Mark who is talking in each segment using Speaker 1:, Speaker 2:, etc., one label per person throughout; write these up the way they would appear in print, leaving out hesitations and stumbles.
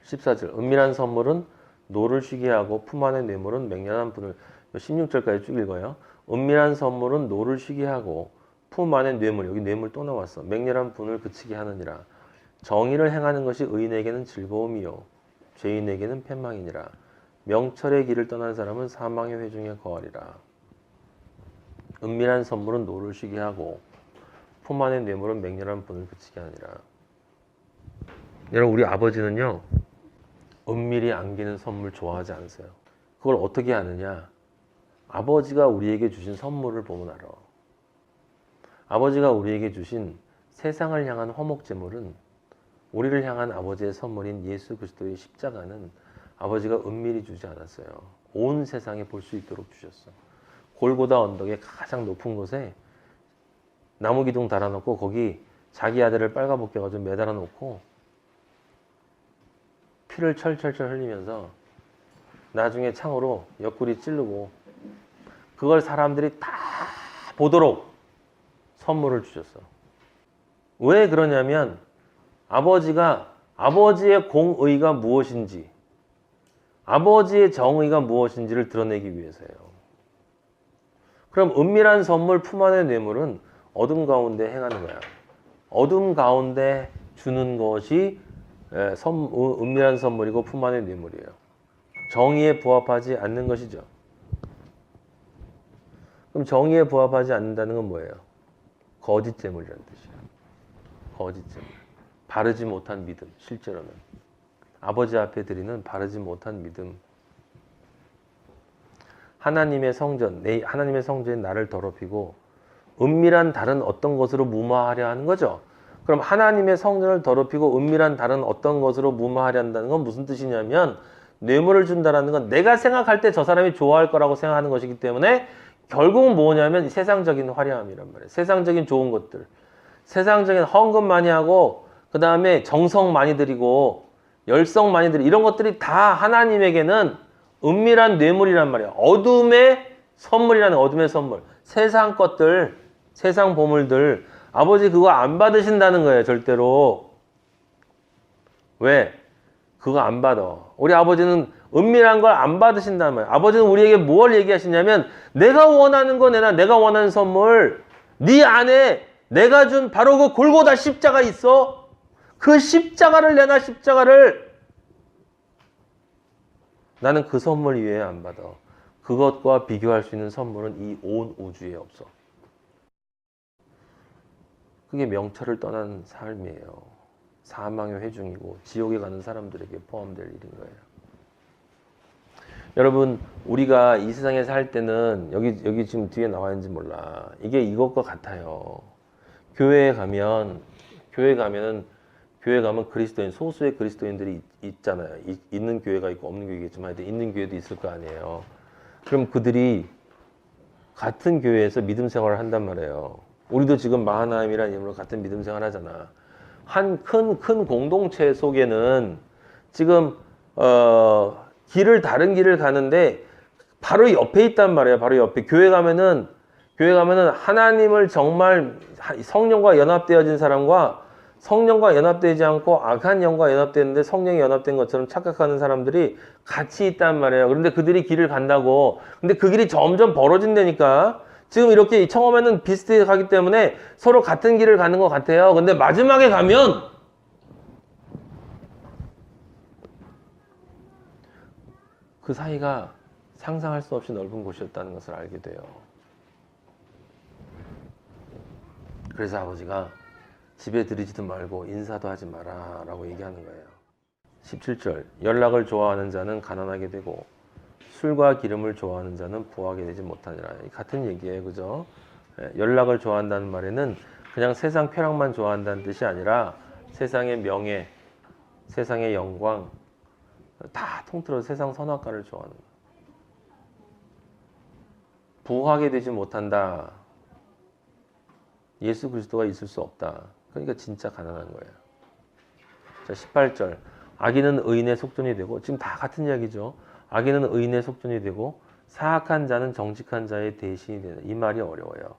Speaker 1: 14절 은밀한 선물은 노를 쉬게 하고 품 안의 뇌물은 맹렬한 분을 16절까지 쭉 읽어요. 은밀한 선물은 노를 쉬게 하고 품 안의 뇌물, 여기 뇌물 또 나왔어. 맹렬한 분을 그치게 하느니라. 정의를 행하는 것이 의인에게는 즐거움이요 죄인에게는 패망이니라. 명철의 길을 떠난 사람은 사망의 회중에 거하리라. 은밀한 선물은 노를 쉬게 하고 품 안의 뇌물은 맹렬한 분을 그치게 하니라. 여러분 우리 아버지는요 은밀히 안기는 선물 좋아하지 않으세요. 그걸 어떻게 아느냐? 아버지가 우리에게 주신 선물을 보면 알아. 아버지가 우리에게 주신 세상을 향한 화목제물은 우리를 향한 아버지의 선물인 예수 그리스도의 십자가는 아버지가 은밀히 주지 않았어요. 온 세상에 볼 수 있도록 주셨어. 골고다 언덕의 가장 높은 곳에 나무 기둥 달아놓고 거기 자기 아들을 빨가벗겨가지고 매달아 놓고 피를 철철철 흘리면서 나중에 창으로 옆구리 찌르고 그걸 사람들이 다 보도록 선물을 주셨어. 왜 그러냐면 아버지의 공의가 무엇인지 아버지의 정의가 무엇인지를 드러내기 위해서예요. 그럼 은밀한 선물 품 안의 뇌물은 어둠 가운데 행하는 거야. 어둠 가운데 주는 것이 은밀한 선물이고 품 안의 뇌물이에요. 정의에 부합하지 않는 것이죠. 그럼 정의에 부합하지 않는다는 건 뭐예요? 거짓 재물이라는 뜻이에요. 거짓 재물. 바르지 못한 믿음, 실제로는. 아버지 앞에 드리는 바르지 못한 믿음. 하나님의 성전에 나를 더럽히고 은밀한 다른 어떤 것으로 무마하려 하는 거죠. 그럼 하나님의 성전을 더럽히고 은밀한 다른 어떤 것으로 무마하려 한다는 건 무슨 뜻이냐면 뇌물을 준다는 건 내가 생각할 때 저 사람이 좋아할 거라고 생각하는 것이기 때문에 결국은 뭐냐면 세상적인 화려함이란 말이에요. 세상적인 좋은 것들. 세상적인 헌금 많이 하고 그 다음에 정성 많이 들이고 열성 많이 들이고 이런 것들이 다 하나님에게는 은밀한 뇌물이란 말이에요. 어둠의 선물이라는 어둠의 선물. 세상 것들, 세상 보물들. 아버지 그거 안 받으신다는 거예요. 절대로. 왜? 그거 안 받아. 우리 아버지는 은밀한 걸 안 받으신다는 말이에요. 아버지는 우리에게 뭘 얘기하시냐면 내가 원하는 거 내놔. 내가 원하는 선물. 네 안에 내가 준 바로 그 골고다 십자가 있어. 그 십자가를 내놔. 십자가를. 나는 그 선물 이외에 안 받아. 그것과 비교할 수 있는 선물은 이 온 우주에 없어. 그게 명철을 떠난 삶이에요. 사망의 회중이고 지옥에 가는 사람들에게 포함될 일인 거예요. 여러분 우리가 이 세상에 살 때는 여기 지금 뒤에 나와 있는지 몰라. 이게 이것과 같아요. 교회에 가면 그리스도인 소수의 그리스도인들이 있잖아요. 있는 교회가 있고 없는 교회가 있지만 있는 교회도 있을 거 아니에요. 그럼 그들이 같은 교회에서 믿음 생활을 한단 말이에요. 우리도 지금 마하나임이라는 이름으로 같은 믿음 생활 하잖아. 한 큰 공동체 속에는 지금 다른 길을 가는데 바로 옆에 있단 말이에요. 바로 옆에 교회 가면은 하나님을 정말 성령과 연합되어진 사람과 성령과 연합되지 않고 악한 영과 연합되는데 성령이 연합된 것처럼 착각하는 사람들이 같이 있단 말이에요. 그런데 그들이 길을 간다고. 근데 그 길이 점점 벌어진다니까. 지금 이렇게 처음에는 비슷하게 가기 때문에 서로 같은 길을 가는 것 같아요. 근데 마지막에 가면 그 사이가 상상할 수 없이 넓은 곳이었다는 것을 알게 돼요. 그래서 아버지가 집에 들이지도 말고 인사도 하지 마라 라고 얘기하는 거예요. 17절 연락을 좋아하는 자는 가난하게 되고 술과 기름을 좋아하는 자는 부하게 되지 못하니라. 같은 얘기예요. 그죠? 연락을 좋아한다는 말에는 그냥 세상 쾌락만 좋아한다는 뜻이 아니라 세상의 명예, 세상의 영광 다 통틀어 세상 선악과를 좋아하는 거예요. 부하게 되지 못한다. 예수 그리스도가 있을 수 없다. 그러니까 진짜 가난한 거예요. 자, 18절 악인은 의인의 속전이 되고 지금 다 같은 이야기죠. 악인은 의인의 속전이 되고 사악한 자는 정직한 자의 대신이 되는. 이 말이 어려워요.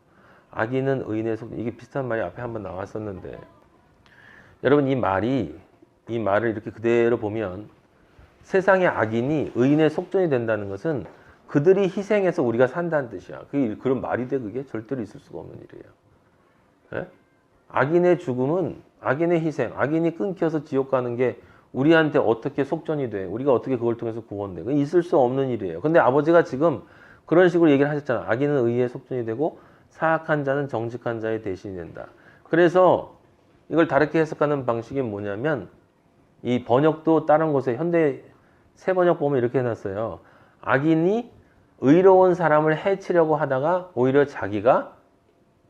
Speaker 1: 악인은 의인의 속전. 이게 비슷한 말이 앞에 한번 나왔었는데 여러분 이 말을 이렇게 그대로 보면 세상의 악인이 의인의 속전이 된다는 것은 그들이 희생해서 우리가 산다는 뜻이야. 그런 말이 돼? 그게 절대로 있을 수가 없는 일이에요. 예? 악인의 죽음은, 악인의 희생, 악인이 끊겨서 지옥 가는 게 우리한테 어떻게 속전이 돼? 우리가 어떻게 그걸 통해서 구원돼? 그건 있을 수 없는 일이에요. 근데 아버지가 지금 그런 식으로 얘기를 하셨잖아. 악인은 의의 속전이 되고 사악한 자는 정직한 자의 대신이 된다. 그래서 이걸 다르게 해석하는 방식이 뭐냐면, 이 번역도 다른 곳에 현대 새 번역 보면 이렇게 해놨어요. 악인이 의로운 사람을 해치려고 하다가 오히려 자기가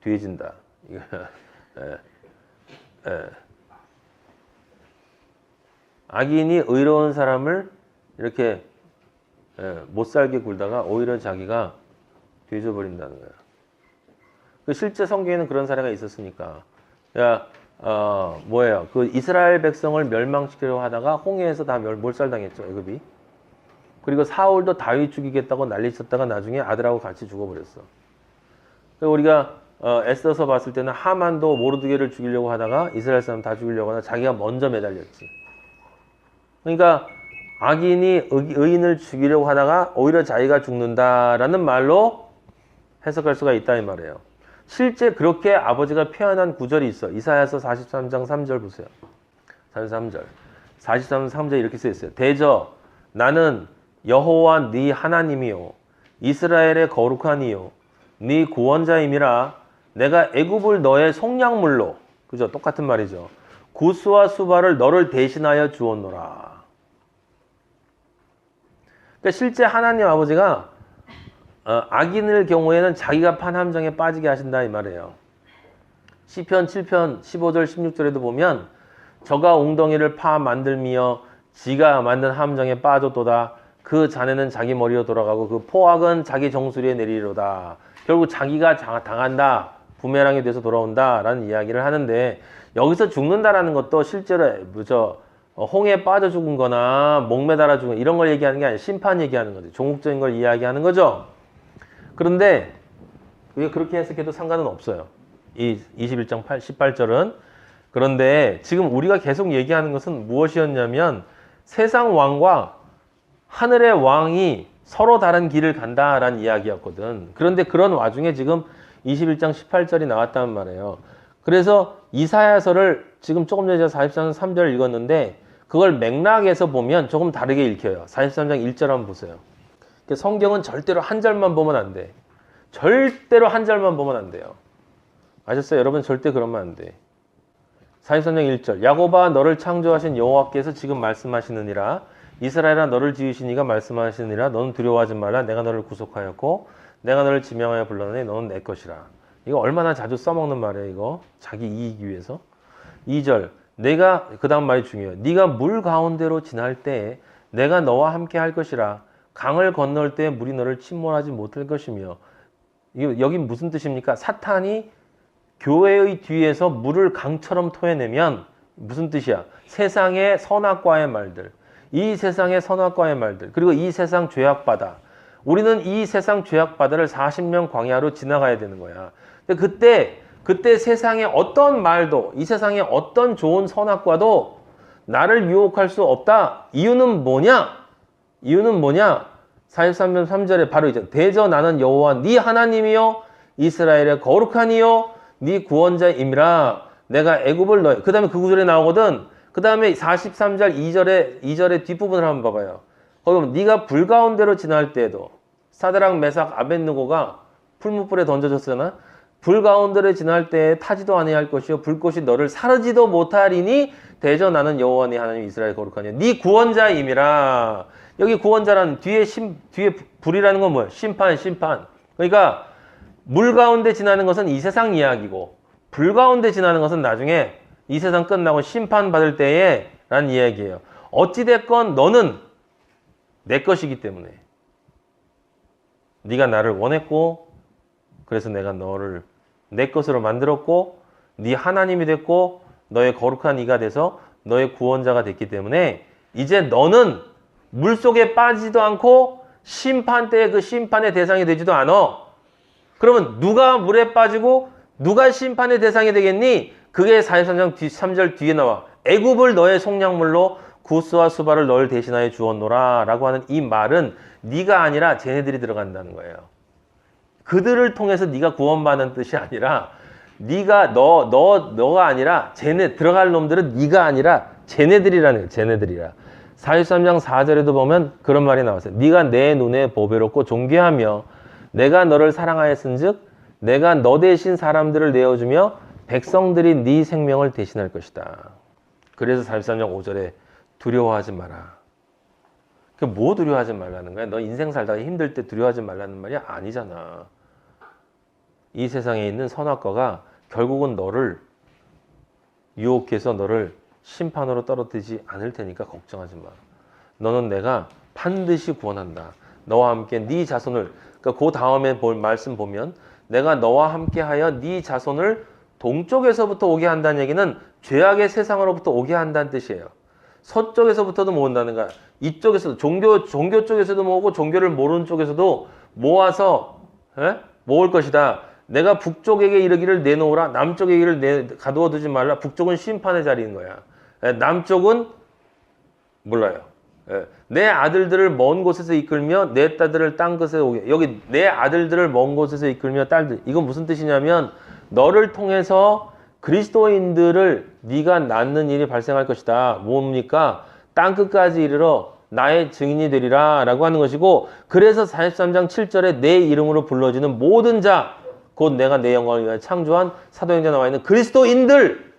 Speaker 1: 뒤진다. 악인이 의로운 사람을 이렇게 못 살게 굴다가 오히려 자기가 뒤져버린다는 거예요. 그 실제 성경에는 그런 사례가 있었으니까. 뭐예요? 그 이스라엘 백성을 멸망시키려고 하다가 홍해에서 다 몰살당했죠, 애굽이. 그리고 사울도 다윗 죽이겠다고 난리쳤다가 나중에 아들하고 같이 죽어버렸어. 우리가 애써서 봤을 때는 하만도 모르드게를 죽이려고 하다가 이스라엘 사람 다 죽이려고 하다가 자기가 먼저 매달렸지. 그러니까 악인이 의인을 죽이려고 하다가 오히려 자기가 죽는다라는 말로 해석할 수가 있다 이 말이에요. 실제 그렇게 아버지가 표현한 구절이 있어. 이사야서 43장 3절 보세요. 43절. 43장 3절 이렇게 써 있어요. 대저 나는 여호와 네 하나님이요 이스라엘의 거룩한 이요 네 구원자임이라. 내가 애굽을 너의 속량물로, 그죠? 똑같은 말이죠. 구스와 수발을 너를 대신하여 주었노라. 그러니까 실제 하나님 아버지가 악인의 경우에는 자기가 판 함정에 빠지게 하신다 이 말이에요. 시편 7편 15절 16절에도 보면 저가 웅덩이를 파 만들며 지가 만든 함정에 빠졌도다. 그 잔해는 자기 머리로 돌아가고 그 포악은 자기 정수리에 내리리로다. 결국 자기가 당한다. 부메랑이 돼서 돌아온다 라는 이야기를 하는데, 여기서 죽는다라는 것도 실제로 홍해에 빠져 죽은 거나 목매달아 죽은 이런 걸 얘기하는 게 아니라 심판 얘기하는 거죠. 종국적인 걸 이야기하는 거죠. 그런데 그렇게 해석해도 상관은 없어요. 이 21장 18절은. 그런데 지금 우리가 계속 얘기하는 것은 무엇이었냐면, 세상 왕과 하늘의 왕이 서로 다른 길을 간다라는 이야기였거든. 그런데 그런 와중에 지금 21장 18절이 나왔단 말이에요. 그래서 이사야서를 지금 조금 전에 제가 43장 3절 읽었는데 그걸 맥락에서 보면 조금 다르게 읽혀요. 43장 1절 한번 보세요. 성경은 절대로 한 절만 보면 안 돼. 절대로 한 절만 보면 안 돼요. 아셨어요? 여러분 절대 그러면 안 돼. 43장 1절. 야곱아 너를 창조하신 여호와께서 지금 말씀하시느니라. 이스라엘아 너를 지으신 이가 말씀하시느니라. 너는 두려워하지 말라. 내가 너를 구속하였고 내가 너를 지명하여 불렀으니 너는 내 것이라. 이거 얼마나 자주 써먹는 말이에요. 이거 자기 이익 위해서. 2절. 내가, 그 다음 말이 중요해요. 네가 물 가운데로 지날 때에 내가 너와 함께 할 것이라. 강을 건널 때 물이 너를 침몰하지 못할 것이며. 여기 무슨 뜻입니까? 사탄이 교회의 뒤에서 물을 강처럼 토해내면 무슨 뜻이야? 세상의 선악과의 말들, 이 세상의 선악과의 말들, 그리고 이 세상 죄악바다. 우리는 이 세상 죄악바다를 40년 광야로 지나가야 되는 거야. 근데 그때 세상의 어떤 말도, 이 세상의 어떤 좋은 선악과도 나를 유혹할 수 없다. 이유는 뭐냐? 43년 3절에 바로 있잖아. 대저 나는 여호와 네 하나님이요 이스라엘의 거룩한 이요 네 구원자임이라. 내가 애굽을 너희. 그 다음에 그 구절에 나오거든. 그 다음에 43절 2절의 뒷부분을 한번 봐봐요. 거기 보면 네가 불 가운데로 지날 때에도, 사드락 메삭 아벳느고가 풀무불에 던져졌잖아. 불 가운데로 지날 때에 타지도 아니할 것이요 불꽃이 너를 사르지도 못하리니 대저 나는 여호와 네 하나님 이스라엘 거룩하니 네 구원자임이라. 여기 구원자란 뒤에 불이라는 건 뭐예요? 심판. 그러니까 물 가운데 지나는 것은 이 세상 이야기고 불 가운데 지나는 것은 나중에 이 세상 끝나고 심판 받을 때에 라는 이야기예요. 어찌됐건 너는 내 것이기 때문에. 네가 나를 원했고 그래서 내가 너를 내 것으로 만들었고 네 하나님이 됐고 너의 거룩한 이가 돼서 너의 구원자가 됐기 때문에 이제 너는 물속에 빠지지도 않고 심판 때의 그 심판의 대상이 되지도 않아. 그러면 누가 물에 빠지고 누가 심판의 대상이 되겠니? 그게 43장 3절 뒤에 나와. 애굽을 너의 속량물로 구스와 수바를 널 대신하여 주었노라 라고 하는 이 말은 네가 아니라 쟤네들이 들어간다는 거예요. 그들을 통해서 네가 구원받는 뜻이 아니라 네가 너가 아니라 쟤네 들어갈 놈들은 네가 아니라 쟤네들이라는 거예요. 쟤네들이라. 43장 4절에도 보면 그런 말이 나왔어요. 네가 내 눈에 보배롭고 존귀하며 내가 너를 사랑하였은즉 내가 너 대신 사람들을 내어주며 백성들이 네 생명을 대신할 것이다. 그래서 43장 5절에 두려워하지 마라. 뭐 두려워하지 말라는 거야? 너 인생 살다가 힘들 때 두려워하지 말라는 말이 아니잖아. 이 세상에 있는 선악과가 결국은 너를 유혹해서 너를 심판으로 떨어뜨리지 않을 테니까 걱정하지 마. 너는 내가 반드시 구원한다. 너와 함께 네 자손을, 그러니까 그 다음에 볼 말씀 보면 내가 너와 함께하여 네 자손을 동쪽에서부터 오게 한다는 얘기는 죄악의 세상으로부터 오게 한다는 뜻이에요. 서쪽에서부터도 모은다는 거야. 이쪽에서도 종교 쪽에서도 모으고 종교를 모르는 쪽에서도 모아서 모을 것이다. 내가 북쪽에게 이르기를 내놓으라. 남쪽에게 이르기를 가두어 두지 말라. 북쪽은 심판의 자리인 거야. 남쪽은 몰라요. 내 아들들을 먼 곳에서 이끌며 내 딸들을 땅 끝에 오게. 여기 내 아들들을 먼 곳에서 이끌며 딸들. 이건 무슨 뜻이냐면 너를 통해서 그리스도인들을 네가 낳는 일이 발생할 것이다. 뭡니까? 땅 끝까지 이르러 나의 증인이 되리라 라고 하는 것이고, 그래서 43장 7절에 내 이름으로 불러지는 모든 자, 곧 내가 내 영광을 위하여 창조한 사도행전에 나와 있는 그리스도인들을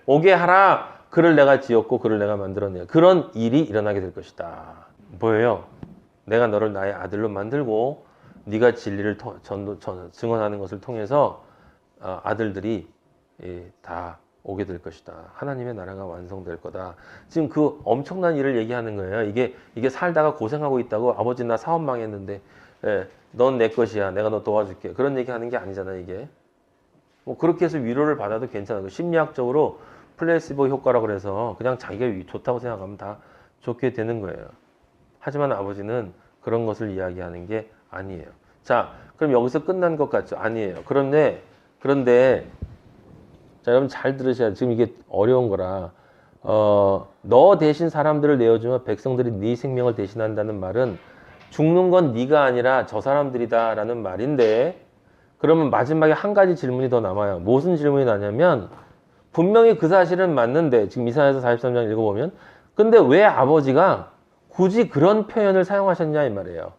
Speaker 1: 오게 하라. 그를 내가 지었고 그를 내가 만들었네요. 그런 일이 일어나게 될 것이다. 뭐예요? 내가 너를 나의 아들로 만들고 네가 진리를 증언하는 것을 통해서 아들들이 다 오게 될 것이다. 하나님의 나라가 완성될 거다. 지금 그 엄청난 일을 얘기하는 거예요. 이게 살다가 고생하고 있다고, 아버지 나 사업 망했는데 넌 내 것이야. 내가 너 도와줄게. 그런 얘기하는 게 아니잖아. 이게 뭐 그렇게 해서 위로를 받아도 괜찮아. 심리학적으로 플레이시보 효과라고 그래서 그냥 자기가 좋다고 생각하면 다 좋게 되는 거예요. 하지만 아버지는 그런 것을 이야기하는 게 아니에요. 자, 그럼 여기서 끝난 것 같죠? 아니에요. 그런데 자, 여러분 잘 들으셔야 돼요. 지금 이게 어려운 거라. 너 대신 사람들을 내어주면 백성들이 네 생명을 대신한다는 말은 죽는 건 네가 아니라 저 사람들이다 라는 말인데, 그러면 마지막에 한 가지 질문이 더 남아요. 무슨 질문이 나냐면, 분명히 그 사실은 맞는데 지금 이사야서 43장 읽어보면, 근데 왜 아버지가 굳이 그런 표현을 사용하셨냐 이 말이에요.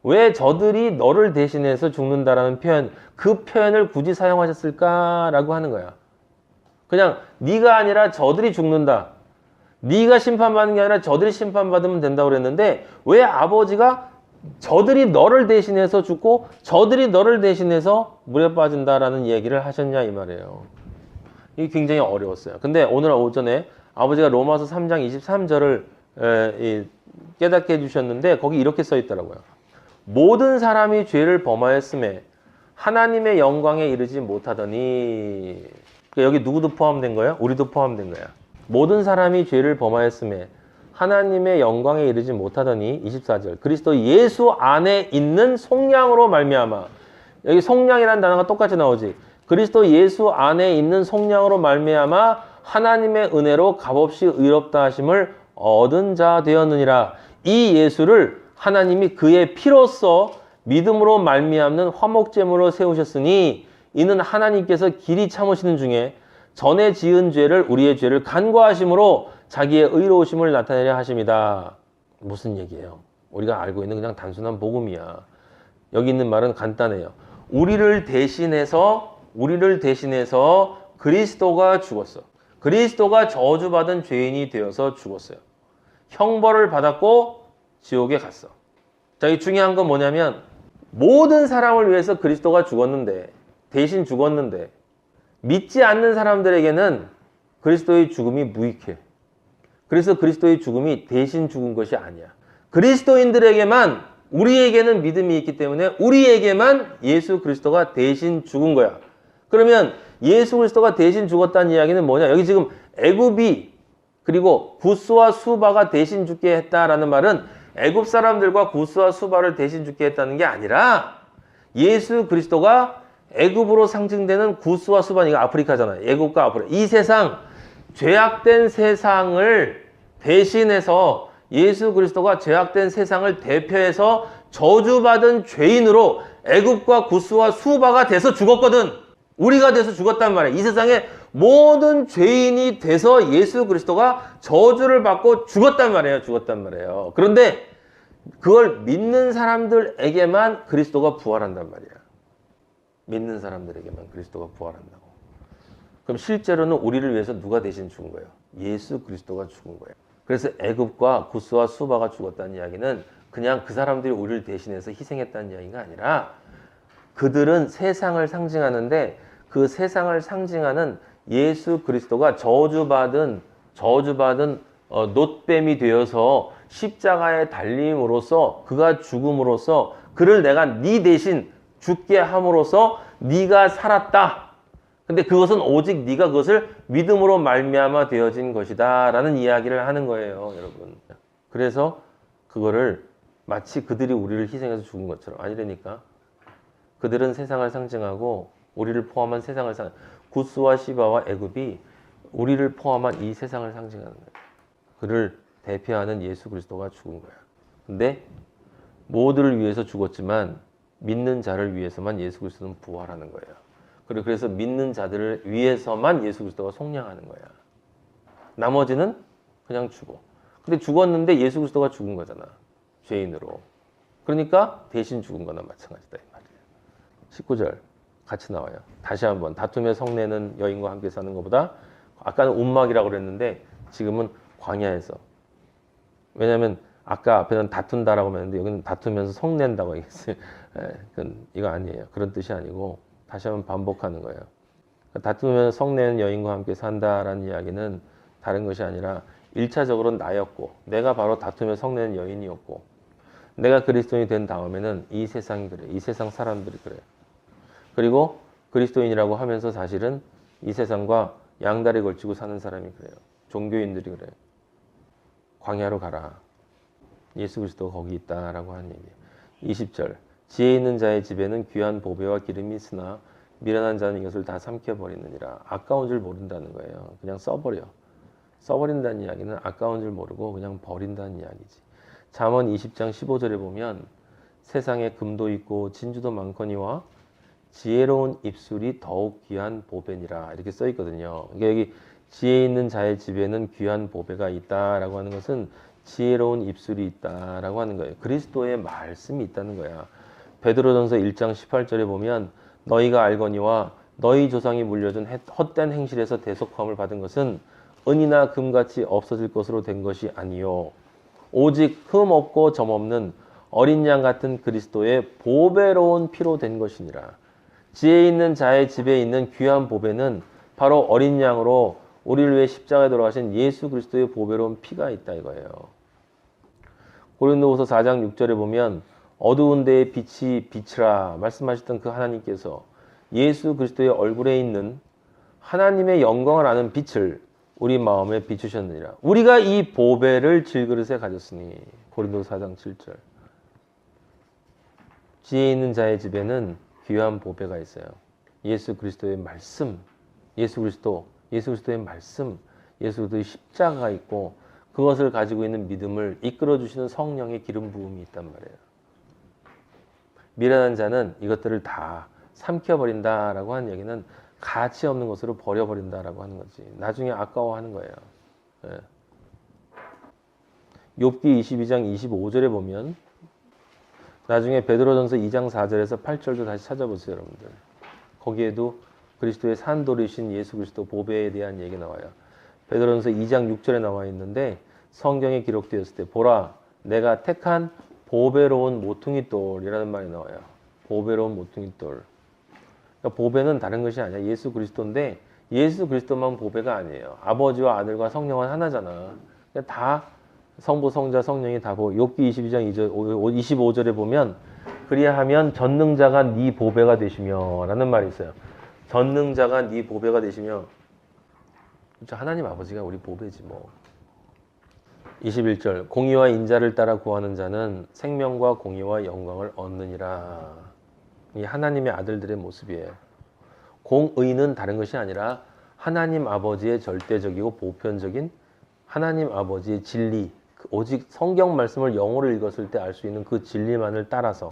Speaker 1: 왜 저들이 너를 대신해서 죽는다라는 표현, 그 표현을 굳이 사용하셨을까라고 하는 거야. 그냥 네가 아니라 저들이 죽는다. 네가 심판받는 게 아니라 저들이 심판받으면 된다고 그랬는데 왜 아버지가 저들이 너를 대신해서 죽고 저들이 너를 대신해서 물에 빠진다라는 얘기를 하셨냐 이 말이에요. 이게 굉장히 어려웠어요. 근데 오늘 오전에 아버지가 로마서 3장 23절을 깨닫게 해주셨는데 거기 이렇게 써 있더라고요. 모든 사람이 죄를 범하였음에 하나님의 영광에 이르지 못하더니, 여기 누구도 포함된 거예요? 우리도 포함된 거야. 모든 사람이 죄를 범하였음에 하나님의 영광에 이르지 못하더니 24절 그리스도 예수 안에 있는 속량으로 말미암아. 여기 속량이라는 단어가 똑같이 나오지. 그리스도 예수 안에 있는 속량으로 말미암아 하나님의 은혜로 값없이 의롭다 하심을 얻은 자 되었느니라. 이 예수를 하나님이 그의 피로써 믿음으로 말미암는 화목제물로 세우셨으니 이는 하나님께서 길이 참으시는 중에 전에 지은 죄를 우리의 죄를 간과하심으로 자기의 의로우심을 나타내려 하십니다. 무슨 얘기예요? 우리가 알고 있는 그냥 단순한 복음이야. 여기 있는 말은 간단해요. 우리를 대신해서 그리스도가 죽었어. 그리스도가 저주받은 죄인이 되어서 죽었어요. 형벌을 받았고 지옥에 갔어. 자, 이 중요한 건 뭐냐면 모든 사람을 위해서 그리스도가 죽었는데, 대신 죽었는데 믿지 않는 사람들에게는 그리스도의 죽음이 무익해. 그래서 그리스도의 죽음이 대신 죽은 것이 아니야. 그리스도인들에게만, 우리에게는 믿음이 있기 때문에 우리에게만 예수 그리스도가 대신 죽은 거야. 그러면 예수 그리스도가 대신 죽었다는 이야기는 뭐냐? 여기 지금 애굽이 그리고 구스와 수바가 대신 죽게 했다라는 말은 애굽 사람들과 구스와 수바를 대신 죽게 했다는 게 아니라 예수 그리스도가 애굽으로 상징되는 구스와 수바, 이거 아프리카잖아요. 애굽과 아프리카. 이 세상, 죄악된 세상을 대신해서 예수 그리스도가 죄악된 세상을 대표해서 저주받은 죄인으로 애굽과 구스와 수바가 돼서 죽었거든. 우리가 돼서 죽었단 말이야. 이 세상에 모든 죄인이 돼서 예수 그리스도가 저주를 받고 죽었단 말이에요. 죽었단 말이에요. 그런데 그걸 믿는 사람들에게만 그리스도가 부활한단 말이야. 믿는 사람들에게만 그리스도가 부활한다고. 그럼 실제로는 우리를 위해서 누가 대신 죽은 거예요? 예수 그리스도가 죽은 거예요. 그래서 애굽과 구스와 수바가 죽었다는 이야기는 그냥 그 사람들이 우리를 대신해서 희생했다는 이야기가 아니라 그들은 세상을 상징하는데 그 세상을 상징하는 예수 그리스도가 저주받은 놋뱀이 되어서 십자가에 달림으로써 그가 죽음으로써 그를 내가 네 대신 죽게 함으로써 네가 살았다. 근데 그것은 오직 네가 그것을 믿음으로 말미암아 되어진 것이다 라는 이야기를 하는 거예요, 여러분. 그래서 그거를 마치 그들이 우리를 희생해서 죽은 것처럼 아니라니까. 그들은 세상을 상징하고 우리를 포함한 세상을 구스와 시바와 애굽이 우리를 포함한 이 세상을 상징하는 거예요. 그를 대표하는 예수 그리스도가 죽은 거야. 근데 모두를 위해서 죽었지만 믿는 자를 위해서만 예수 그리스도는 부활하는 거예요. 그래서 믿는 자들을 위해서만 예수 그리스도가 속량하는 거야. 나머지는 그냥 죽어. 근데 죽었는데 예수 그리스도가 죽은 거잖아. 죄인으로. 그러니까 대신 죽은 거나 마찬가지다 이 말이에요. 19절 같이 나와요. 다시 한번 다툼의 성내는 여인과 함께 사는 것보다 아까는 운막이라고 그랬는데 지금은 광야에서. 왜냐하면 아까 앞에는 다툰다라고 했는데 여기는 다투면서 성낸다고 얘기했어요. 이거 아니에요. 그런 뜻이 아니고 다시 한번 반복하는 거예요. 다투면서 성내는 여인과 함께 산다라는 이야기는 다른 것이 아니라 1차적으로는 나였고 내가 바로 다투며 성내는 여인이었고 내가 그리스도인이 된 다음에는 이 세상이 그래. 이 세상 사람들이 그래. 그리고 그리스도인이라고 하면서 사실은 이 세상과 양다리 걸치고 사는 사람이 그래요. 종교인들이 그래요. 광야로 가라. 예수 그리스도가 거기 있다라고 하는 얘기예요. 20절 지혜 있는 자의 집에는 귀한 보배와 기름이 있으나 미련한 자는 이것을 다 삼켜버리느니라. 아까운 줄 모른다는 거예요. 그냥 써버려. 써버린다는 이야기는 아까운 줄 모르고 그냥 버린다는 이야기지. 잠언 20장 15절에 보면 세상에 금도 있고 진주도 많거니와 지혜로운 입술이 더욱 귀한 보배니라 이렇게 써 있거든요. 그러니까 여기 지혜 있는 자의 집에는 귀한 보배가 있다라고 하는 것은 지혜로운 입술이 있다라고 하는 거예요. 그리스도의 말씀이 있다는 거야. 베드로전서 1장 18절에 보면 너희가 알거니와 너희 조상이 물려준 헛된 행실에서 대속함을 받은 것은 은이나 금같이 없어질 것으로 된 것이 아니요 오직 흠 없고 점 없는 어린 양 같은 그리스도의 보배로운 피로 된 것이니라. 지혜 있는 자의 집에 있는 귀한 보배는 바로 어린 양으로 우리를 위해 십자가에 돌아가신 예수 그리스도의 보배로운 피가 있다 이거예요. 고린도후서 4장 6절에 보면 어두운 데에 빛이 빛이라 말씀하셨던 그 하나님께서 예수 그리스도의 얼굴에 있는 하나님의 영광을 아는 빛을 우리 마음에 비추셨느니라. 우리가 이 보배를 질그릇에 가졌으니. 고린도서 4장 7절. 지혜 있는 자의 집에는 귀한 보배가 있어요. 예수 그리스도의 말씀, 예수 그리스도의 말씀, 예수 그리스도의 십자가가 있고 그것을 가지고 있는 믿음을 이끌어 주시는 성령의 기름 부음이 있단 말이에요. 미련한 자는 이것들을 다 삼켜버린다라고 하는 얘기는 가치 없는 것으로 버려버린다라고 하는 거지. 나중에 아까워하는 거예요. 예. 욥기 22장 25절에 보면 나중에 베드로전서 2장 4절에서 8절도 다시 찾아보세요, 여러분들. 거기에도 그리스도의 산돌이신 예수 그리스도 보배에 대한 얘기 나와요. 베드로전서 2장 6절에 나와 있는데 성경에 기록되었을 때 보라 내가 택한 보배로운 모퉁이 돌이라는 말이 나와요. 보배로운 모퉁이 돌. 그러니까 보배는 다른 것이 아니야. 예수 그리스도인데 예수 그리스도만 보배가 아니에요. 아버지와 아들과 성령은 하나잖아. 그러니까 다 성부, 성자, 성령이 다 욥기 22장 25절에 보면 그리하면 전능자가 네 보배가 되시며 라는 말이 있어요. 전능자가 네 보배가 되시며 하나님 아버지가 우리 보배지 뭐. 21절 공의와 인자를 따라 구하는 자는 생명과 공의와 영광을 얻느니라. 이 하나님의 아들들의 모습이에요. 공의는 다른 것이 아니라 하나님 아버지의 절대적이고 보편적인 하나님 아버지의 진리, 오직 성경 말씀을 영어로 읽었을 때 알 수 있는 그 진리만을 따라서,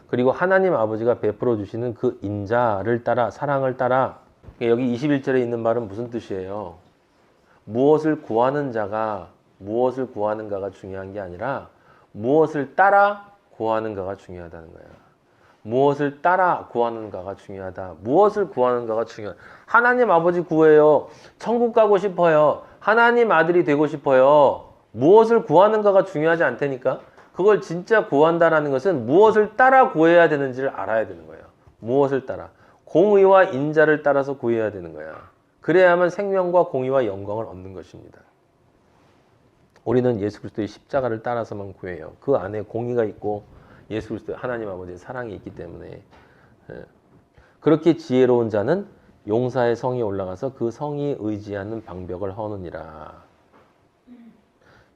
Speaker 1: 그리고 하나님 아버지가 베풀어 주시는 그 인자를 따라, 사랑을 따라. 여기 21절에 있는 말은 무슨 뜻이에요? 무엇을 구하는 자가 무엇을 구하는가가 중요한 게 아니라 무엇을 따라 구하는가가 중요하다는 거예요. 무엇을 따라 구하는가가 중요하다. 무엇을 구하는가가 중요하다. 하나님 아버지 구해요. 천국 가고 싶어요. 하나님 아들이 되고 싶어요. 무엇을 구하는가가 중요하지 않다니까. 그걸 진짜 구한다라는 것은 무엇을 따라 구해야 되는지를 알아야 되는 거예요. 무엇을 따라. 공의와 인자를 따라서 구해야 되는 거야. 그래야만 생명과 공의와 영광을 얻는 것입니다. 우리는 예수 그리스도의 십자가를 따라서만 구해요. 그 안에 공의가 있고 예수 그리스도 하나님 아버지의 사랑이 있기 때문에. 그렇게 지혜로운 자는 용사의 성에 올라가서 그 성이 의지하는 방벽을 허느니라.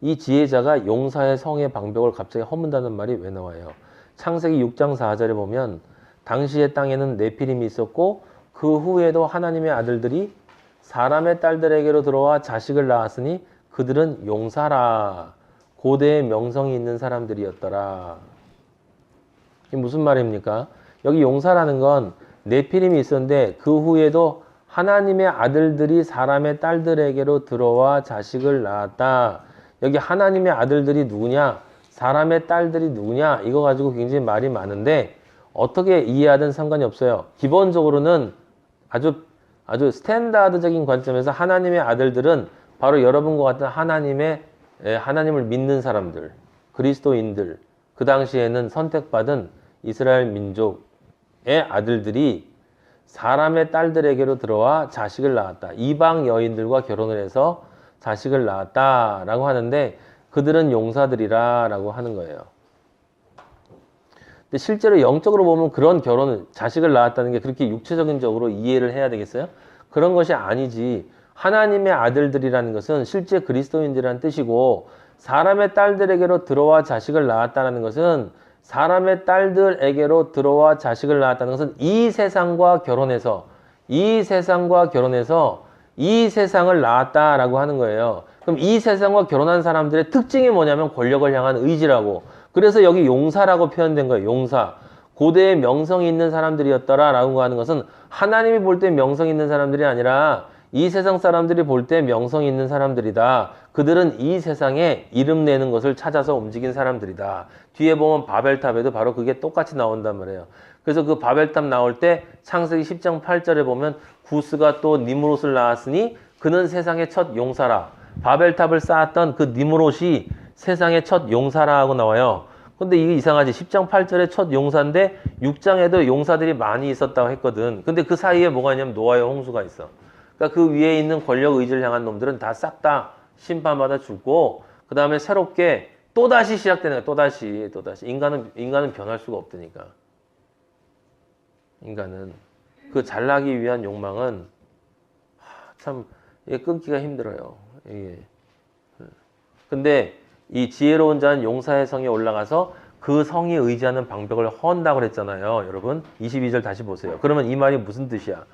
Speaker 1: 이 지혜자가 용사의 성의 방벽을 갑자기 허문다는 말이 왜 나와요? 창세기 6장 4절에 보면 당시의 땅에는 네피림이 있었고 그 후에도 하나님의 아들들이 사람의 딸들에게로 들어와 자식을 낳았으니 그들은 용사라. 고대의 명성이 있는 사람들이었더라. 이게 무슨 말입니까? 여기 용사라는 건 네피림이 있었는데 그 후에도 하나님의 아들들이 사람의 딸들에게로 들어와 자식을 낳았다. 여기 하나님의 아들들이 누구냐? 사람의 딸들이 누구냐? 이거 가지고 굉장히 말이 많은데 어떻게 이해하든 상관이 없어요. 기본적으로는 아주 스탠다드적인 관점에서 하나님의 아들들은 바로 여러분과 같은 하나님을 믿는 사람들, 그리스도인들, 그 당시에는 선택받은 이스라엘 민족의 아들들이 사람의 딸들에게로 들어와 자식을 낳았다. 이방 여인들과 결혼을 해서 자식을 낳았다라고 하는데 그들은 용사들이라고 하는 거예요. 근데 실제로 영적으로 보면 그런 결혼은 자식을 낳았다는 게 그렇게 육체적인적으로 이해를 해야 되겠어요? 그런 것이 아니지. 하나님의 아들들이라는 것은 실제 그리스도인들이라는 뜻이고 사람의 딸들에게로 들어와 자식을 낳았다는 것은 사람의 딸들에게로 들어와 자식을 낳았다는 것은 이 세상과 결혼해서 이 세상을 낳았다라고 하는 거예요. 그럼 이 세상과 결혼한 사람들의 특징이 뭐냐면 권력을 향한 의지라고. 그래서 여기 용사라고 표현된 거예요. 용사. 고대에 명성이 있는 사람들이었더라라고 하는 것은 하나님이 볼 때 명성이 있는 사람들이 아니라 이 세상 사람들이 볼 때 명성이 있는 사람들이다. 그들은 이 세상에 이름 내는 것을 찾아서 움직인 사람들이다. 뒤에 보면 바벨탑에도 바로 그게 똑같이 나온단 말이에요. 그래서 그 바벨탑 나올 때 창세기 10장 8절에 보면 구스가 또 니므롯을 낳았으니 그는 세상의 첫 용사라. 바벨탑을 쌓았던 그 니므롯이 세상의 첫 용사라 하고 나와요. 근데 이게 이상하지. 10장 8절에 첫 용사인데 6장에도 용사들이 많이 있었다고 했거든. 근데 그 사이에 뭐가 있냐면 노아의 홍수가 있어. 그러니까 그 위에 있는 권력 의지를 향한 놈들은 다 싹 다 심판받아 죽고 그 다음에 새롭게 또다시 시작되는 거야. 또다시. 인간은 변할 수가 없으니까. 인간은 그 잘나기 위한 욕망은 참 이게 끊기가 힘들어요. 이게. 근데 이 지혜로운 자는 용사의 성에 올라가서 그 성이 의지하는 방벽을 헌다고 그랬잖아요. 여러분 22절 다시 보세요. 그러면 이 말이 무슨 뜻이야?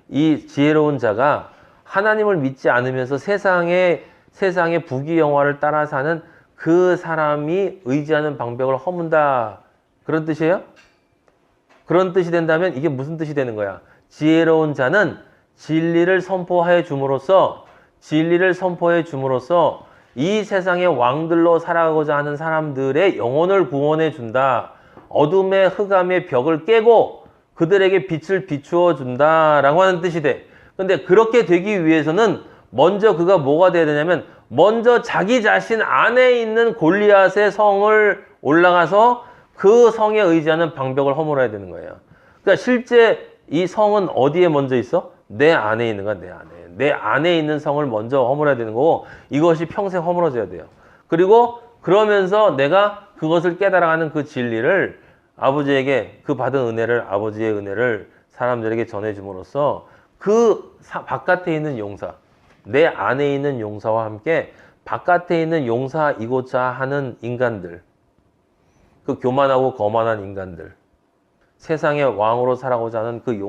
Speaker 1: 이 지혜로운 자가 하나님을 믿지 않으면서 세상의 부귀영화를 따라 사는 그 사람이 의지하는 방벽을 허문다. 그런 뜻이에요? 그런 뜻이 된다면 이게 무슨 뜻이 되는 거야? 지혜로운 자는 진리를 선포해 줌으로써 이 세상의 왕들로 살아가고자 하는 사람들의 영혼을 구원해 준다. 어둠의 흑암의 벽을 깨고 그들에게 빛을 비추어 준다라고 하는 뜻이 돼. 근데 그렇게 되기 위해서는 먼저 그가 뭐가 돼야 되냐면 먼저 자기 자신 안에 있는 골리앗의 성을 올라가서 그 성에 의지하는 방벽을 허물어야 되는 거예요. 그러니까 실제 이 성은 어디에 먼저 있어? 내 안에 있는 거야, 내 안에. 내 안에 있는 성을 먼저 허물어야 되는 거고 이것이 평생 허물어져야 돼요. 그리고 그러면서 내가 그것을 깨달아가는 그 진리를 아버지에게 그 받은 은혜를 아버지의 은혜를 사람들에게 전해줌으로써 그 바깥에 있는 용사, 내 안에 있는 용사와 함께 바깥에 있는 용사이고자 하는 인간들, 그 교만하고 거만한 인간들, 세상의 왕으로 살아가고자 하는 그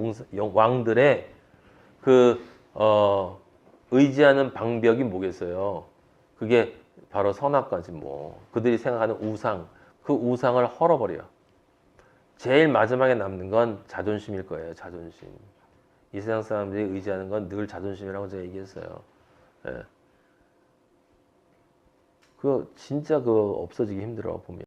Speaker 1: 왕들의 의지하는 방벽이 뭐겠어요? 그게 바로 선악과지 뭐. 그들이 생각하는 우상, 그 우상을 헐어버려. 제일 마지막에 남는 건 자존심일 거예요. 자존심. 이 세상 사람들이 의지하는 건 늘 자존심이라고 제가 얘기했어요. 예. 그 진짜 그 없어지기 힘들어 보면.